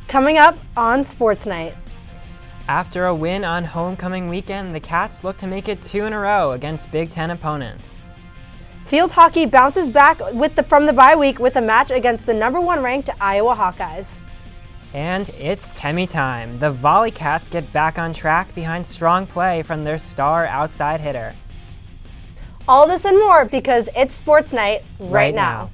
Coming up on Sportsnight. After a win on homecoming weekend, the Cats look to make it 2 in a row against Big Ten opponents. Field hockey bounces back from the bye week with a match against the number 1 ranked Iowa Hawkeyes. And it's Temmie time. The Volley Cats get back on track behind strong play from their star outside hitter. All this and more because it's Sports Night right now.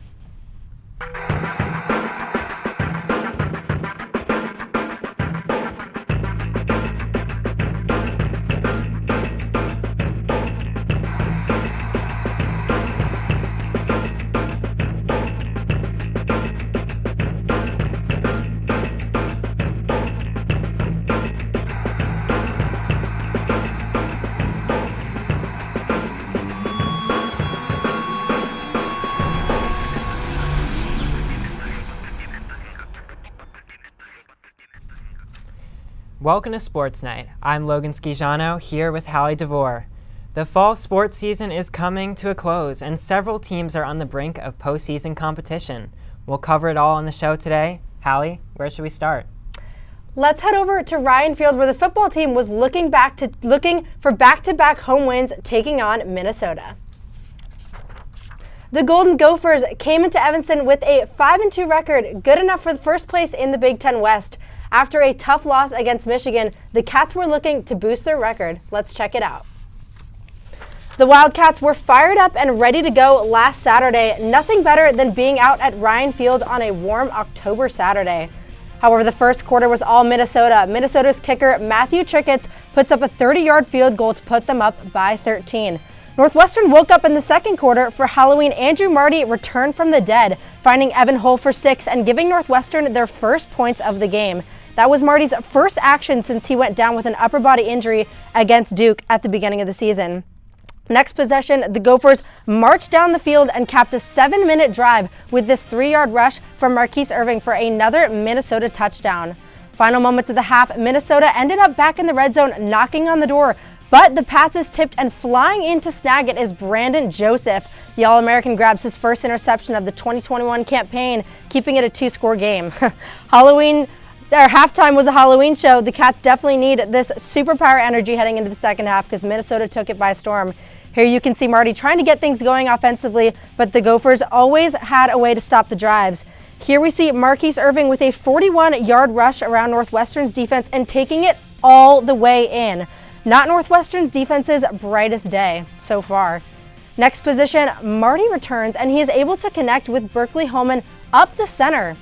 Welcome to Sports Night. I'm Logan Schiano here with Hallie DeVore. The fall sports season is coming to a close and several teams are on the brink of postseason competition. We'll cover it all on the show today. Hallie, where should we start? Let's head over to Ryan Field where the football team was looking for back-to-back home wins taking on Minnesota. The Golden Gophers came into Evanston with a 5-2 record, good enough for the first place in the Big Ten West. After a tough loss against Michigan, the Cats were looking to boost their record. Let's check it out. The Wildcats were fired up and ready to go last Saturday. Nothing better than being out at Ryan Field on a warm October Saturday. However, the first quarter was all Minnesota. Minnesota's kicker, Matthew Tricketts, puts up a 30-yard field goal to put them up by 13. Northwestern woke up in the second quarter for Halloween. Andrew Marty returned from the dead, finding Evan Hull for 6 and giving Northwestern their first points of the game. That was Marty's first action since he went down with an upper body injury against Duke at the beginning of the season. Next possession, the Gophers marched down the field and capped a 7-minute drive with this 3-yard rush from Marquise Irving for another Minnesota touchdown. Final moments of the half, Minnesota ended up back in the red zone knocking on the door, but the pass is tipped and flying in to snag it is Brandon Joseph. The All-American grabs his first interception of the 2021 campaign, keeping it a 2-score game. Halftime was a Halloween show. The Cats definitely need this superpower energy heading into the second half because Minnesota took it by storm. Here you can see Marty trying to get things going offensively, but the Gophers always had a way to stop the drives. Here we see Marquise Irving with a 41-yard rush around Northwestern's defense and taking it all the way in. Not Northwestern's defense's brightest day so far. Next position, Marty returns and he is able to connect with Berkeley Holman up the center.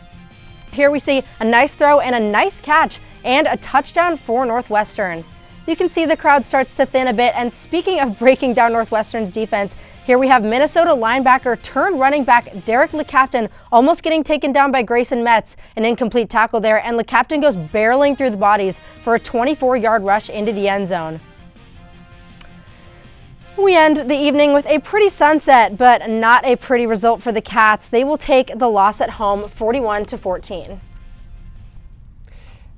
Here we see a nice throw and a nice catch and a touchdown for Northwestern. You can see the crowd starts to thin a bit, and speaking of breaking down Northwestern's defense, here we have Minnesota linebacker turned running back Derek LeCaptain almost getting taken down by Grayson Metz, an incomplete tackle there, and LeCaptain goes barreling through the bodies for a 24-yard rush into the end zone. We end the evening with a pretty sunset, but not a pretty result for the Cats. They will take the loss at home 41-14.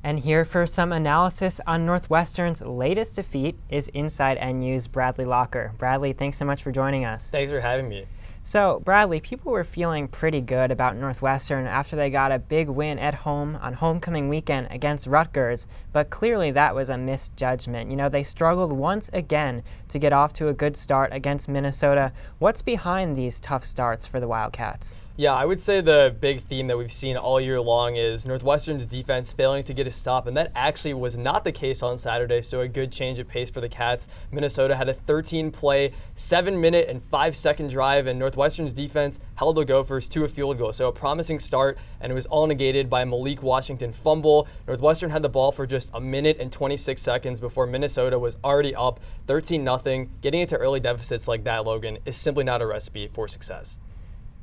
And here for some analysis on Northwestern's latest defeat is Inside NU's Bradley Locker. Bradley, thanks so much for joining us. Thanks for having me. So, Bradley, people were feeling pretty good about Northwestern after they got a big win at home on homecoming weekend against Rutgers, but clearly that was a misjudgment. You know, they struggled once again to get off to a good start against Minnesota. What's behind these tough starts for the Wildcats? Yeah, I would say the big theme that we've seen all year long is Northwestern's defense failing to get a stop, and that actually was not the case on Saturday, so a good change of pace for the Cats. Minnesota had a 13-play, 7-minute, and 5-second drive, and Northwestern's defense held the Gophers to a field goal. So a promising start, and it was all negated by a Malik Washington fumble. Northwestern had the ball for just a minute and 26 seconds before Minnesota was already up 13-0. Getting into early deficits like that, Logan, is simply not a recipe for success.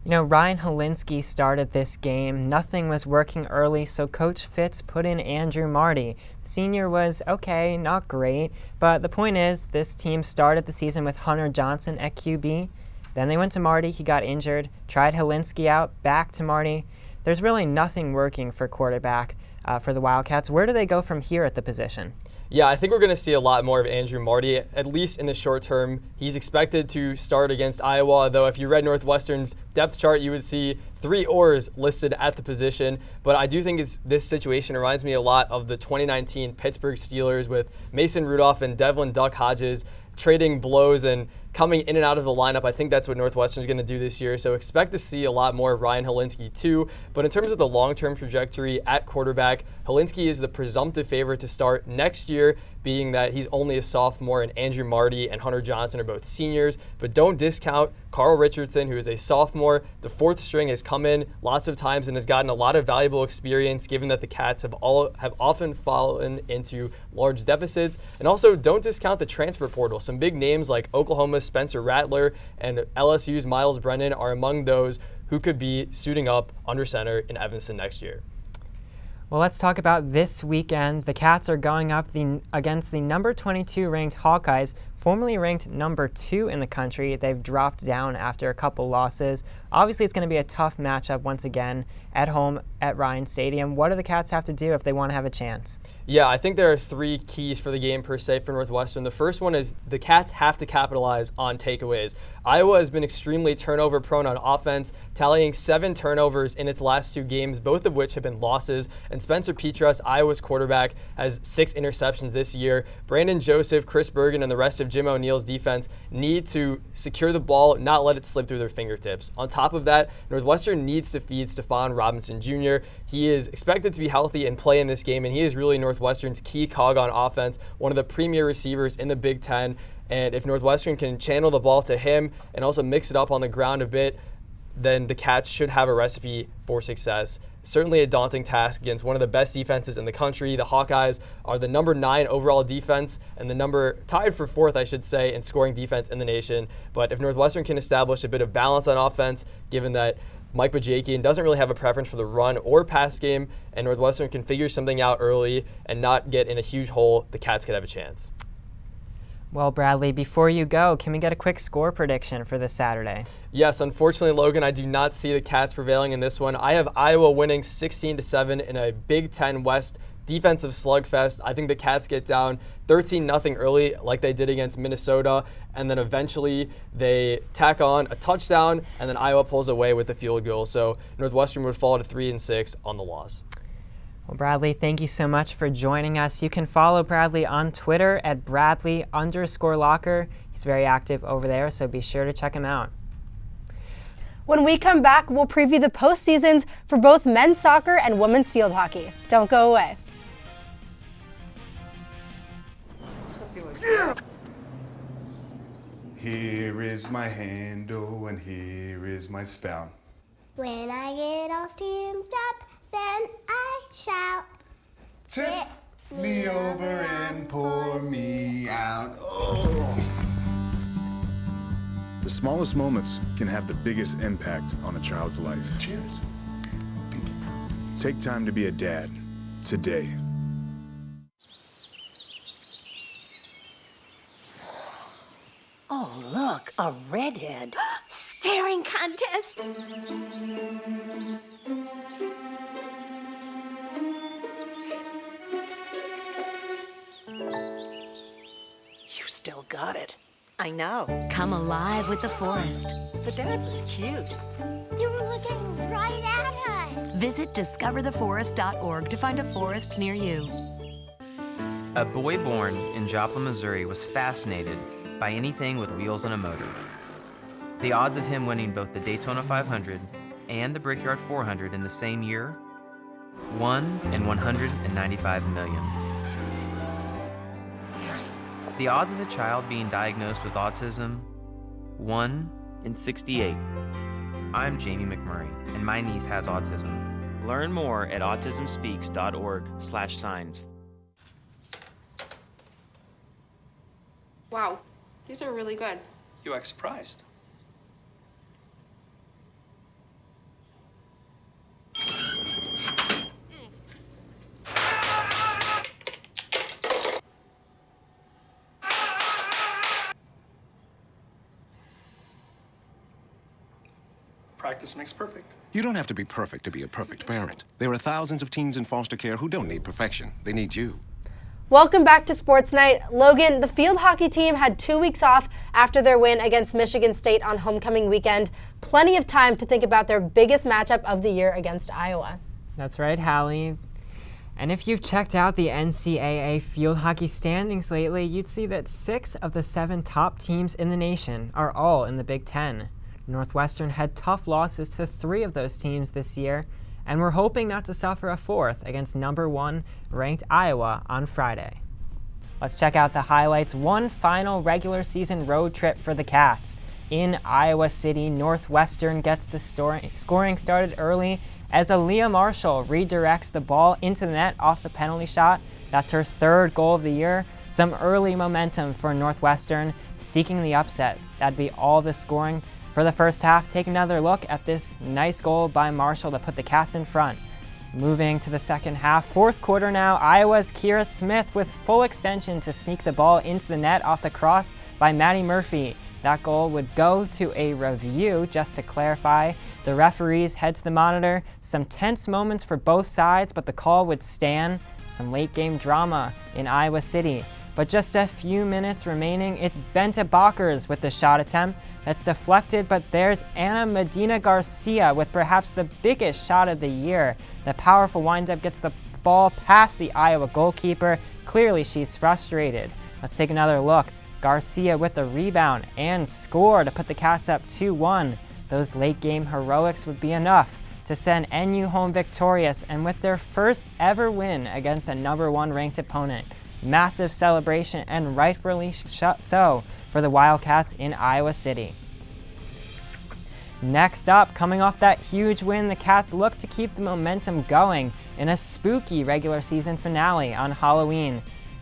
You know, Ryan Holinsky started this game. Nothing was working early, so Coach Fitz put in Andrew Marty. The senior was okay, not great, but the point is this team started the season with Hunter Johnson at QB. Then they went to Marty, he got injured, tried Holinsky out, back to Marty. There's really nothing working for quarterback for the Wildcats. Where do they go from here at the position? Yeah, I think we're going to see a lot more of Andrew Marty, at least in the short term. He's expected to start against Iowa, though if you read Northwestern's depth chart, you would see 3 oars listed at the position. But I do think this situation reminds me a lot of the 2019 Pittsburgh Steelers with Mason Rudolph and Devlin Duck Hodges trading blows and coming in and out of the lineup. I think that's what Northwestern's going to do this year. So expect to see a lot more of Ryan Halensky too. But in terms of the long-term trajectory at quarterback, Halensky is the presumptive favorite to start next year, being that he's only a sophomore and Andrew Marty and Hunter Johnson are both seniors. But don't discount Carl Richardson, who is a sophomore. The 4th string has come in lots of times and has gotten a lot of valuable experience, given that the Cats have often fallen into large deficits. And also don't discount the transfer portal. Some big names like Oklahoma's Spencer Rattler and LSU's Miles Brennan are among those who could be suiting up under center in Evanston next year. Well, let's talk about this weekend. The Cats are going up against the number 22 ranked Hawkeyes, formerly ranked number 2 in the country. They've dropped down after a couple losses. Obviously, it's going to be a tough matchup once again at home at Ryan Stadium. What do the Cats have to do if they want to have a chance? Yeah, I think there are 3 keys for the game per se for Northwestern. The first one is the Cats have to capitalize on takeaways. Iowa has been extremely turnover prone on offense, tallying 7 turnovers in its last 2 games, both of which have been losses. And Spencer Petras, Iowa's quarterback, has 6 interceptions this year. Brandon Joseph, Chris Bergen, and the rest of Jim O'Neill's defense need to secure the ball, not let it slip through their fingertips. On top of that, Northwestern needs to feed Stephon Robinson Jr. He is expected to be healthy and play in this game, and he is really Northwestern's key cog on offense, one of the premier receivers in the Big Ten. And if Northwestern can channel the ball to him and also mix it up on the ground a bit, then the Cats should have a recipe for success. Certainly a daunting task against one of the best defenses in the country. The Hawkeyes are the number 9 overall defense and tied for 4th, I should say, in scoring defense in the nation. But if Northwestern can establish a bit of balance on offense, given that Mike Bajakian doesn't really have a preference for the run or pass game, and Northwestern can figure something out early and not get in a huge hole, the Cats could have a chance. Well, Bradley, before you go, can we get a quick score prediction for this Saturday? Yes, unfortunately, Logan, I do not see the Cats prevailing in this one. I have Iowa winning 16-7 in a Big Ten West defensive slugfest. I think the Cats get down 13-0 early like they did against Minnesota, and then eventually they tack on a touchdown, and then Iowa pulls away with the field goal. So Northwestern would fall to 3-6 on the loss. Well, Bradley, thank you so much for joining us. You can follow Bradley on Twitter at Bradley_Locker. He's very active over there, so be sure to check him out. When we come back, we'll preview the postseasons for both men's soccer and women's field hockey. Don't go away. Here is my handle and here is my spout. When I get all steamed up, then I shout. Tip me over and pour me out. Oh. The smallest moments can have the biggest impact on a child's life. Cheers. Take time to be a dad today. Oh, look, a redhead. Staring contest. You still got it. I know. Come alive with the forest. The dad was cute. You were looking right at us. Visit discovertheforest.org to find a forest near you. A boy born in Joplin, Missouri was fascinated by anything with wheels and a motor. The odds of him winning both the Daytona 500 and the Brickyard 400 in the same year, 1 in 195 million. The odds of a child being diagnosed with autism, 1 in 68. I'm Jamie McMurray, and my niece has autism. Learn more at autismspeaks.org/signs. Wow, these are really good. You act surprised. Practice makes perfect. You don't have to be perfect to be a perfect parent. There are thousands of teens in foster care who don't need perfection. They need you. Welcome back to Sports Night. Logan, the field hockey team had 2 weeks off after their win against Michigan State on homecoming weekend. Plenty of time to think about their biggest matchup of the year against Iowa. That's right, Hallie. And if you've checked out the NCAA field hockey standings lately, you'd see that 6 of the 7 top teams in the nation are all in the Big Ten. Northwestern had tough losses to 3 of those teams this year, and we're hoping not to suffer a 4th against number 1 ranked Iowa on Friday. Let's check out the highlights. One final regular season road trip for the Cats. In Iowa City, Northwestern gets the scoring started early as Aaliyah Marshall redirects the ball into the net off the penalty shot. That's her 3rd goal of the year. Some early momentum for Northwestern, seeking the upset. That'd be all the scoring for the first half. Take another look at this nice goal by Marshall to put the Cats in front. Moving to the second half, 4th quarter now, Iowa's Kira Smith with full extension to sneak the ball into the net off the cross by Maddie Murphy. That goal would go to a review. Just to clarify, the referees head to the monitor. Some tense moments for both sides, but the call would stand. Some late game drama in Iowa City. But just a few minutes remaining, it's Benta Bockers with the shot attempt that's deflected, but there's Anna Medina Garcia with perhaps the biggest shot of the year. The powerful windup gets the ball past the Iowa goalkeeper. Clearly she's frustrated. Let's take another look. Garcia with the rebound and score to put the Cats up 2-1. Those late game heroics would be enough to send NU home victorious and with their first ever win against a number 1 ranked opponent. Massive celebration, and rightfully so, for the Wildcats in Iowa City. Next up, coming off that huge win, the Cats look to keep the momentum going in a spooky regular season finale on Halloween.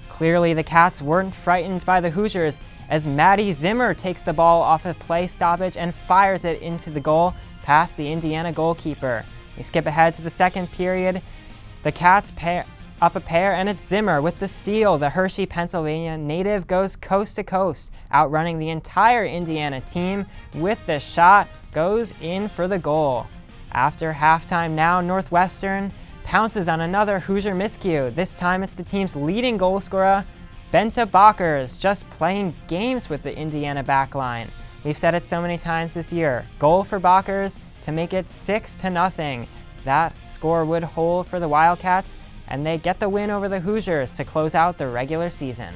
Clearly, the Cats weren't frightened by the Hoosiers as Maddie Zimmer takes the ball off a play stoppage and fires it into the goal past the Indiana goalkeeper. We skip ahead to the second period. The Cats up a pair, and it's Zimmer with the steal. The Hershey, Pennsylvania native goes coast to coast, outrunning the entire Indiana team with the shot, goes in for the goal. After halftime now, Northwestern pounces on another Hoosier miscue. This time it's the team's leading goal scorer, Benta Bockers, just playing games with the Indiana backline. We've said it so many times this year. Goal for Bockers to make it 6-0. That score would hold for the Wildcats, and they get the win over the Hoosiers to close out the regular season.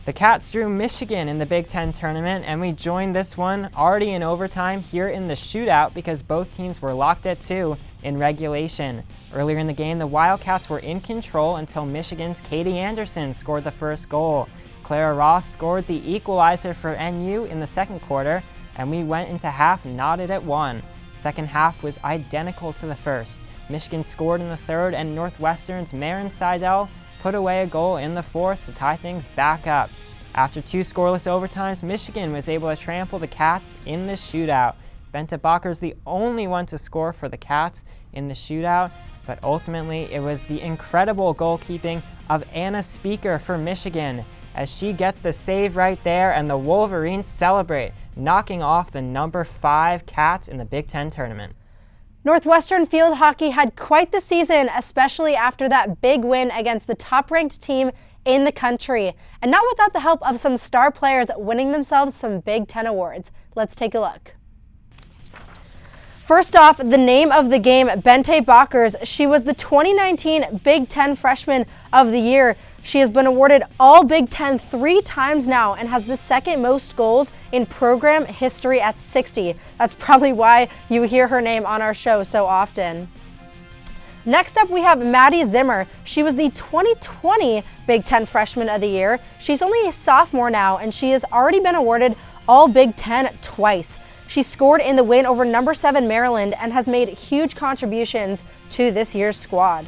The Cats drew Michigan in the Big Ten tournament, and we joined this one already in overtime here in the shootout because both teams were locked at 2 in regulation. Earlier in the game, the Wildcats were in control until Michigan's Katie Anderson scored the first goal. Clara Roth scored the equalizer for NU in the second quarter, and we went into half knotted at 1. Second half was identical to the first. Michigan scored in the third, and Northwestern's Marin Seidel put away a goal in the fourth to tie things back up. After 2 scoreless overtimes, Michigan was able to trample the Cats in the shootout. Benta Bockers the only one to score for the Cats in the shootout, but ultimately it was the incredible goalkeeping of Anna Speaker for Michigan as she gets the save right there, and the Wolverines celebrate, knocking off the number 5 Cats in the Big Ten tournament. Northwestern field hockey had quite the season, especially after that big win against the top-ranked team in the country, and not without the help of some star players winning themselves some Big Ten awards. Let's take a look. First off, the name of the game, Benta Bockers. She was the 2019 Big Ten Freshman of the Year. She has been awarded all Big Ten 3 times now and has the second most goals in program history at 60. That's probably why you hear her name on our show so often. Next up, we have Maddie Zimmer. She was the 2020 Big Ten Freshman of the Year. She's only a sophomore now, and she has already been awarded all Big Ten twice. She scored in the win over number 7 Maryland and has made huge contributions to this year's squad.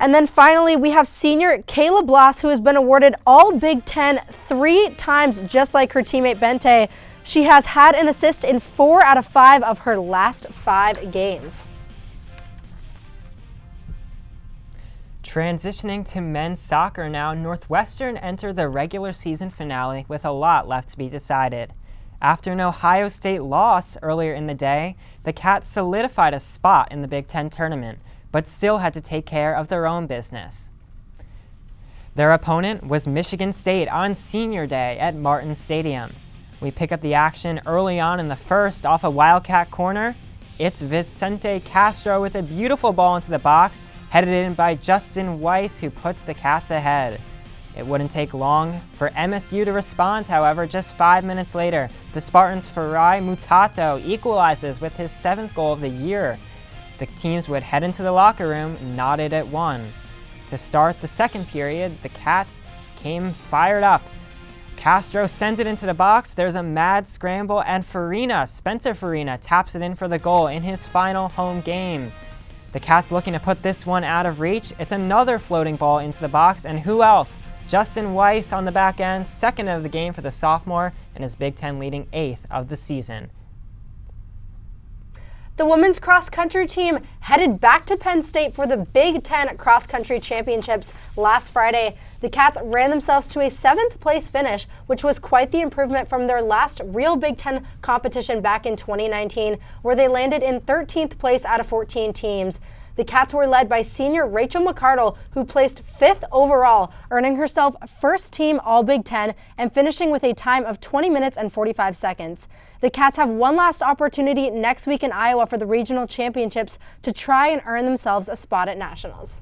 And then finally, we have senior Kayla Bloss, who has been awarded all Big Ten 3 times, just like her teammate Benta. She has had an assist in 4 out of 5 of her last 5 games. Transitioning to men's soccer now, Northwestern entered the regular season finale with a lot left to be decided. After an Ohio State loss earlier in the day, the Cats solidified a spot in the Big Ten tournament, but still had to take care of their own business. Their opponent was Michigan State on Senior Day at Martin Stadium. We pick up the action early on in the first off a Wildcat corner. It's Vicente Castro with a beautiful ball into the box, headed in by Justin Weiss, who puts the Cats ahead. It wouldn't take long for MSU to respond, however. Just 5 minutes later, the Spartans' Farai Mutato equalizes with his 7th goal of the year. The teams would head into the locker room, knotted at 1. To start the second period, the Cats came fired up. Castro sends it into the box, there's a mad scramble, and Spencer Farina taps it in for the goal in his final home game. The Cats looking to put this one out of reach. It's another floating ball into the box, and who else? Justin Weiss on the back end, 2nd of the game for the sophomore, and his Big Ten leading 8th of the season. The women's cross-country team headed back to Penn State for the Big Ten cross-country championships last Friday. The Cats ran themselves to a 7th place finish, which was quite the improvement from their last real Big Ten competition back in 2019, where they landed in 13th place out of 14 teams. The Cats were led by senior Rachel McCardle, who placed 5th overall, earning herself first team All-Big Ten and finishing with a time of 20 minutes and 45 seconds. The Cats have one last opportunity next week in Iowa for the regional championships to try and earn themselves a spot at nationals.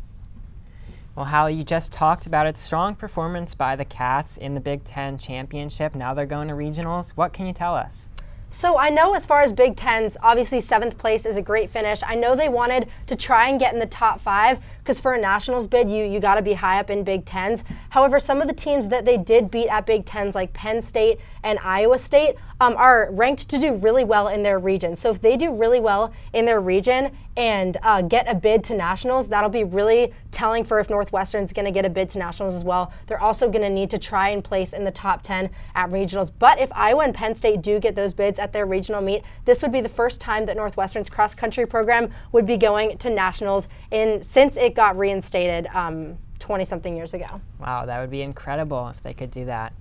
Well, Hallie, you just talked about its strong performance by the Cats in the Big Ten championship. Now they're going to regionals. What can you tell us? So I know as far as Big Tens, obviously 7th place is a great finish. I know they wanted to try and get in the top 5 because for a nationals bid, you got to be high up in Big Tens. However, some of the teams that they did beat at Big Tens, like Penn State and Iowa State, are ranked to do really well in their region. So if they do really well in their region and get a bid to nationals, that'll be really telling for if Northwestern's going to get a bid to nationals as well. They're also going to need to try and place in the top 10 at regionals. But if Iowa and Penn State do get those bids at their regional meet, this would be the first time that Northwestern's cross-country program would be going to nationals since it got reinstated 20-something years ago. Wow, that would be incredible if they could do that.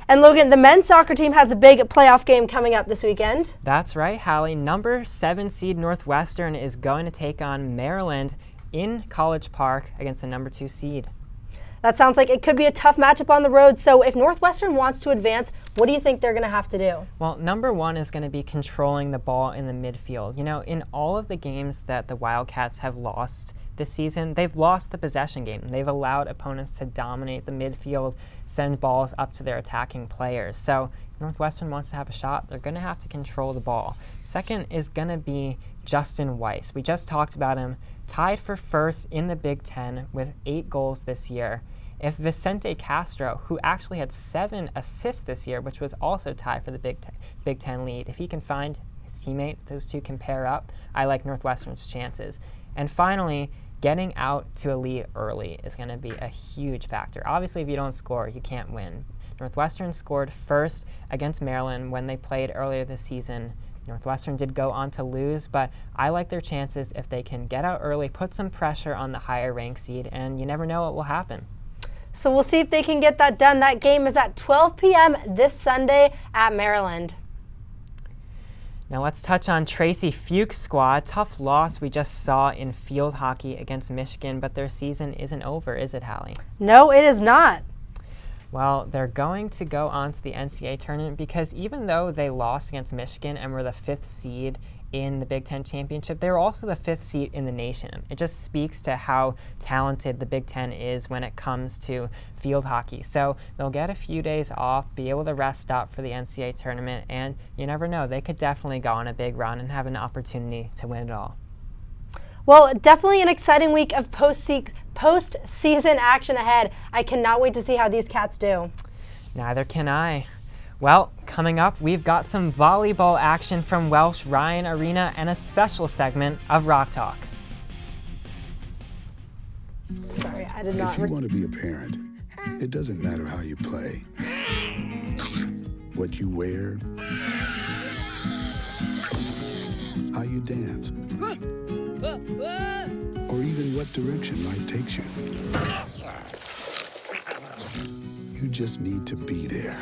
And Logan, the men's soccer team has a big playoff game coming up this weekend. That's right, Hallie. Number 7 seed Northwestern is going to take on Maryland in College Park against the number 2 seed. That sounds like it could be a tough matchup on the road. So if Northwestern wants to advance, what do you think they're going to have to do? Well, number 1 is going to be controlling the ball in the midfield. You know, in all of the games that the Wildcats have lost this season, they've lost the possession game. They've allowed opponents to dominate the midfield, send balls up to their attacking players. So Northwestern wants to have a shot. They're going to have to control the ball. Second is going to be Justin Weiss. We just talked about him, tied for first in the Big Ten with 8 goals this year. If Vicente Castro, who actually had 7 assists this year, which was also tied for the Big Ten lead, if he can find his teammate, those two can pair up, I like Northwestern's chances. And finally, getting out to a lead early is going to be a huge factor. Obviously, if you don't score, you can't win. Northwestern scored first against Maryland when they played earlier this season. Northwestern did go on to lose, but I like their chances if they can get out early, put some pressure on the higher ranked seed, and you never know what will happen. So we'll see if they can get that done. That game is at 12 p.m. this Sunday at Maryland. Now let's touch on Tracy Fuchs' squad. Tough loss we just saw in field hockey against Michigan, but their season isn't over, is it, Hallie? No, it is not. Well, they're going to go on to the NCAA tournament because even though they lost against Michigan and were the 5th seed in the Big Ten championship, they were also the 5th seed in the nation. It just speaks to how talented the Big Ten is when it comes to field hockey. So they'll get a few days off, be able to rest up for the NCAA tournament, and you never know, they could definitely go on a big run and have an opportunity to win it all. Well, definitely an exciting week of post-season action ahead. I cannot wait to see how these Cats do. Neither can I. Well, coming up, we've got some volleyball action from Welsh Ryan Arena and a special segment of Rock Talk. Sorry, I did not. If you want to be a parent, it doesn't matter how you play, what you wear, how you dance, or even what direction life takes you. You just need to be there.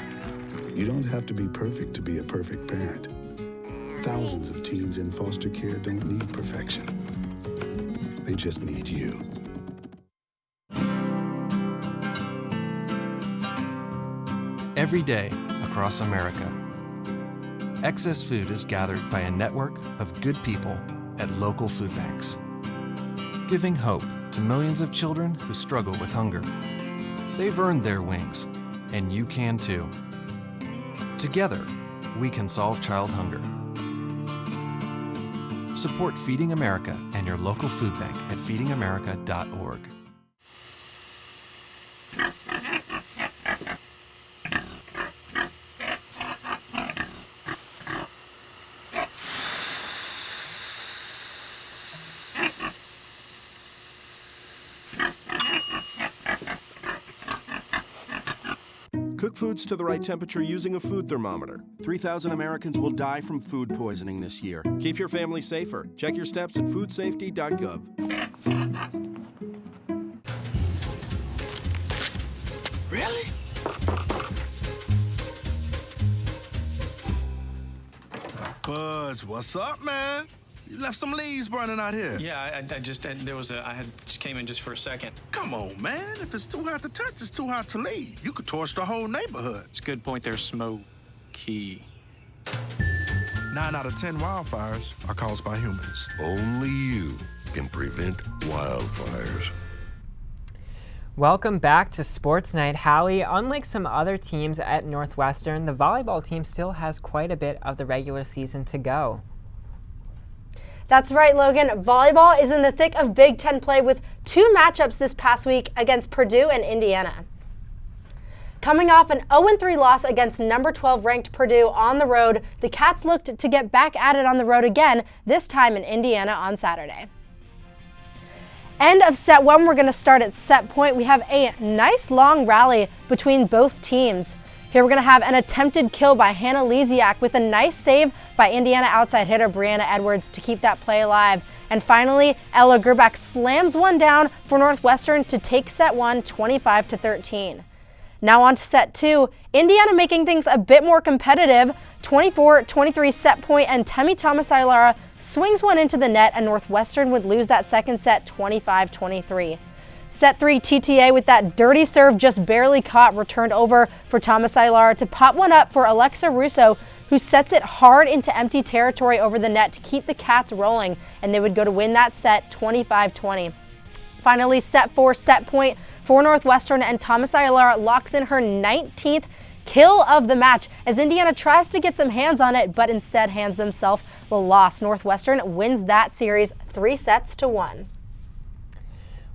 You don't have to be perfect to be a perfect parent. Thousands of teens in foster care don't need perfection. They just need you. every day across America. Excess food is gathered by a network of good people at local food banks, giving hope to millions of children who struggle with hunger. They've earned their wings, and you can too. Together, we can solve child hunger. Support Feeding America and your local food bank at feedingamerica.org. Cook foods to the right temperature using a food thermometer. 3,000 Americans will die from food poisoning this year. Keep your family safer. Check your steps at foodsafety.gov. Really? Buzz, what's up, man? You left some leaves burning out here. Yeah, I just came in just for a second. Come on, man. If it's too hot to touch, it's too hot to leave. You could torch the whole neighborhood. It's a good point there, Smokey. 9 out of 10 wildfires are caused by humans. Only you can prevent wildfires. Welcome back to Sports Night. Hallie, unlike some other teams at Northwestern, the volleyball team still has quite a bit of the regular season to go. That's right, Logan. Volleyball is in the thick of Big Ten play with 2 matchups this past week against Purdue and Indiana. Coming off an 0-3 loss against number 12 ranked Purdue on the road, the Cats looked to get back at it on the road again, this time in Indiana on Saturday. End of set 1, we're going to start at set point. We have a nice long rally between both teams. Here we're going to have an attempted kill by Hannah Lesiak with a nice save by Indiana outside hitter Brianna Edwards to keep that play alive. And finally, Ella Gerbach slams one down for Northwestern to take set 1 25-13. Now on to set 2. Indiana making things a bit more competitive. 24-23 set point, and Temi Thomas-Ailara swings one into the net, and Northwestern would lose that second set 25-23. Set 3 TTA with that dirty serve just barely caught, returned over for Thomas-Ailara to pop one up for Alexa Russo, who sets it hard into empty territory over the net to keep the Cats rolling, and they would go to win that set 25-20. Finally, set 4 set point for Northwestern, and Thomas-Ailara locks in her 19th kill of the match as Indiana tries to get some hands on it, but instead hands themselves the loss. Northwestern wins that series 3-1.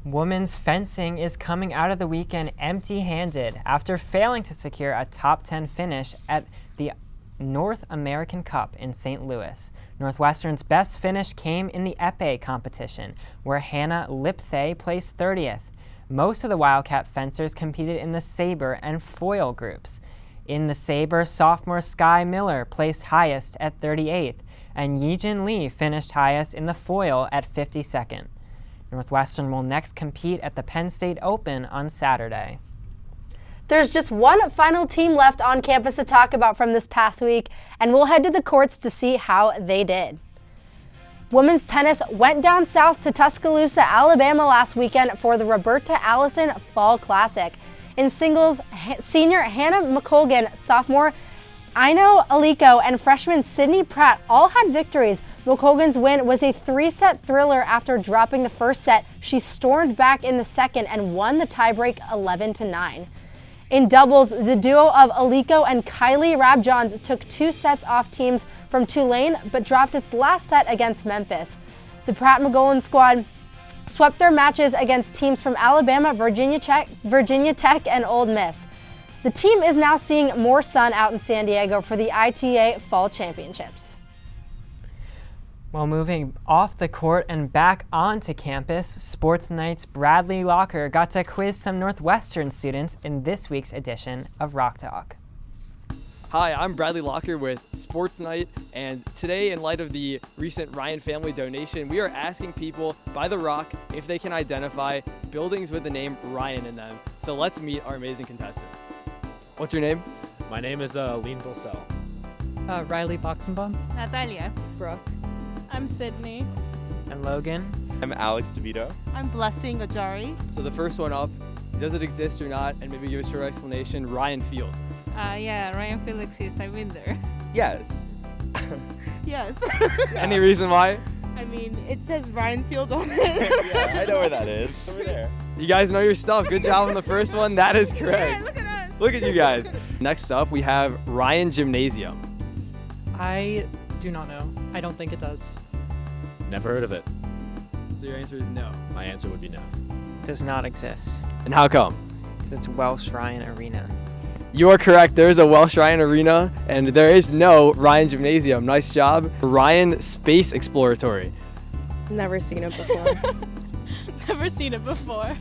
Women's fencing is coming out of the weekend empty-handed after failing to secure a top 10 finish at the North American Cup in St. Louis. Northwestern's best finish came in the épée competition, where Hannah Lipthay placed 30th. Most of the Wildcat fencers competed in the saber and foil groups. In the saber, sophomore Sky Miller placed highest at 38th, and Yijin Lee finished highest in the foil at 52nd. Northwestern will next compete at the Penn State Open on Saturday. There's just one final team left on campus to talk about from this past week, and we'll head to the courts to see how they did. Women's tennis went down south to Tuscaloosa, Alabama last weekend for the Roberta Allison Fall Classic. In singles, senior Hannah McColgan, sophomore Aino Aliko, and freshman Sydney Pratt all had victories. McColgan's win was a 3-set thriller after dropping the first set. She stormed back in the second and won the tiebreak 11-9. In doubles, the duo of Aliko and Kylie Rabjohns took 2 sets off teams from Tulane, but dropped its last set against Memphis. The Pratt-McGowan squad swept their matches against teams from Alabama, Virginia Tech, and Ole Miss. The team is now seeing more sun out in San Diego for the ITA Fall Championships. While moving off the court and back onto campus, Sports Night's Bradley Locker got to quiz some Northwestern students in this week's edition of Rock Talk. Hi, I'm Bradley Locker with Sports Night, and today, in light of the recent Ryan family donation, we are asking people by the Rock if they can identify buildings with the name Ryan in them. So let's meet our amazing contestants. What's your name? My name is Lean Bilsell. Riley Boxenbaum. Natalia. Brooke. I'm Sydney. And Logan. I'm Alex DeVito. I'm Blessing Ajari. So the first one up, does it exist or not? And maybe give a short explanation. Ryan Field. Yeah, Ryan Felix is. I've been there. Yes. Yes. Any reason why? I mean, it says Ryan Field on it. Yeah, I know where that is. Over there. You guys know your stuff. Good job on the first one. That is correct. Yeah, look at us. Look at you guys. Next up, we have Ryan Gymnasium. I do not know. I don't think it does. Never heard of it. So your answer is no. My answer would be no. Does not exist. And how come? Because it's Welsh Ryan Arena. You are correct. There is a Welsh Ryan Arena, and there is no Ryan Gymnasium. Nice job. Ryan Space Exploratory. Never seen it before. Never seen it before.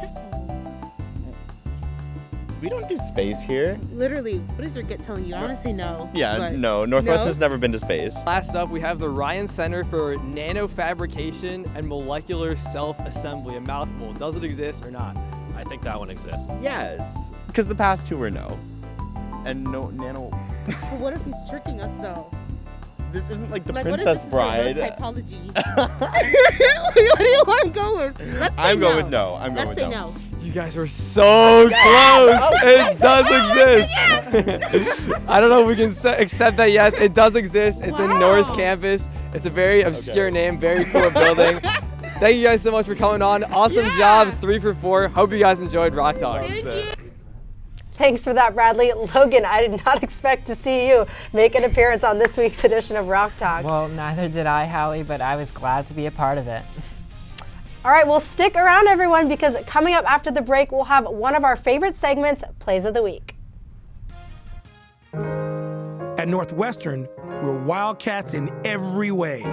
We don't do space here. Literally, what is your gut telling you? I want to say no. Yeah, but no. Northwestern's never been to space. Last up, we have the Ryan Center for Nanofabrication and Molecular Self-Assembly. A mouthful. Does it exist or not? I think that one exists. Yes. Because the past two were no. And no nano. But what if he's tricking us though? This isn't like the Like, Princess Bride. Typology. What do you want to go with? Let's say I'm no. going with no. I'm going Let's with say no. no. You guys were so close. It does exist. I don't know if we can accept that. Yes, it does exist. It's in North Campus. It's a very obscure name, very cool building. Thank you guys so much for coming on. Awesome job, 3 for 4. Hope you guys enjoyed Rock Talk. Thanks for that, Bradley. Logan, I did not expect to see you make an appearance on this week's edition of Rock Talk. Well, neither did I, Hallie, but I was glad to be a part of it. All right, well, stick around, everyone, because coming up after the break, we'll have one of our favorite segments, Plays of the Week. At Northwestern, we're Wildcats in every way.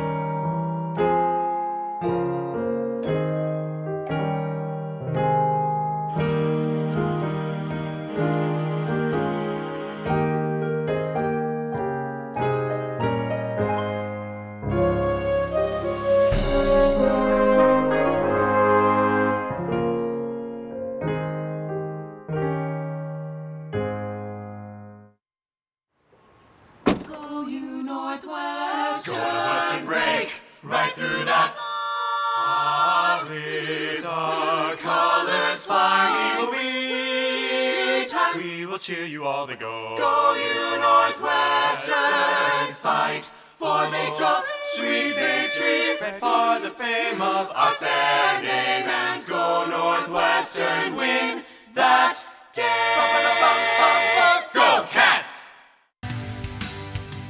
Cheer you all the go. Go you Northwestern, fight for victory, sweet victory, for the fame of our fair name, and go Northwestern, win that game. Go Cats!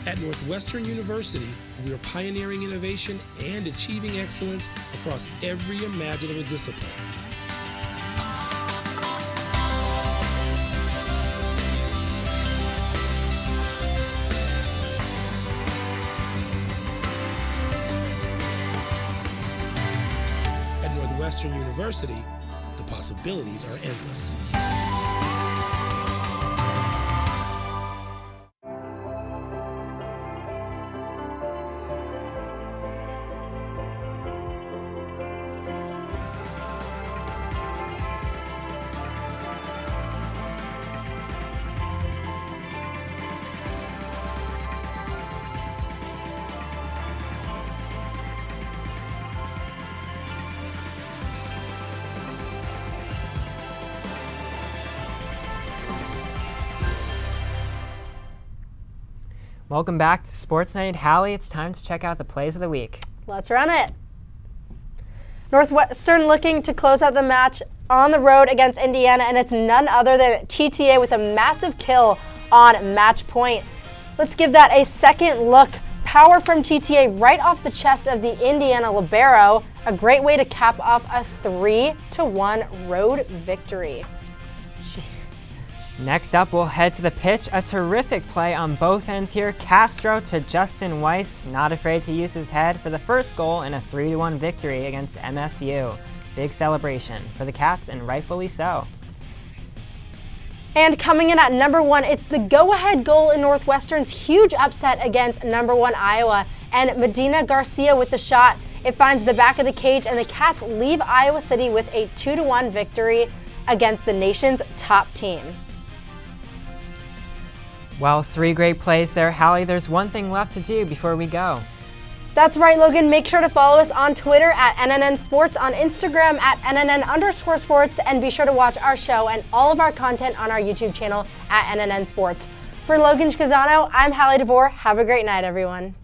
At Northwestern University, we are pioneering innovation and achieving excellence across every imaginable discipline. Northwestern University, the possibilities are endless. Welcome back to Sportsnight. Hallie, it's time to check out the plays of the week. Let's run it. Northwestern looking to close out the match on the road against Indiana, and it's none other than TTA with a massive kill on match point. Let's give that a second look. Power from TTA right off the chest of the Indiana libero. A great way to cap off a 3-1 road victory. Next up, we'll head to the pitch. A terrific play on both ends here. Castro to Justin Weiss, not afraid to use his head for the first goal in a 3-1 victory against MSU. Big celebration for the Cats, and rightfully so. And coming in at number 1, it's the go-ahead goal in Northwestern's huge upset against number 1 Iowa. And Medina Garcia with the shot. It finds the back of the cage, and the Cats leave Iowa City with a 2-1 victory against the nation's top team. Well, 3 great plays there. Hallie, there's one thing left to do before we go. That's right, Logan. Make sure to follow us on Twitter at NNN Sports, on Instagram at NNN_sports, and be sure to watch our show and all of our content on our YouTube channel at NNN Sports. For Logan Schiano, I'm Hallie DeVore. Have a great night, everyone.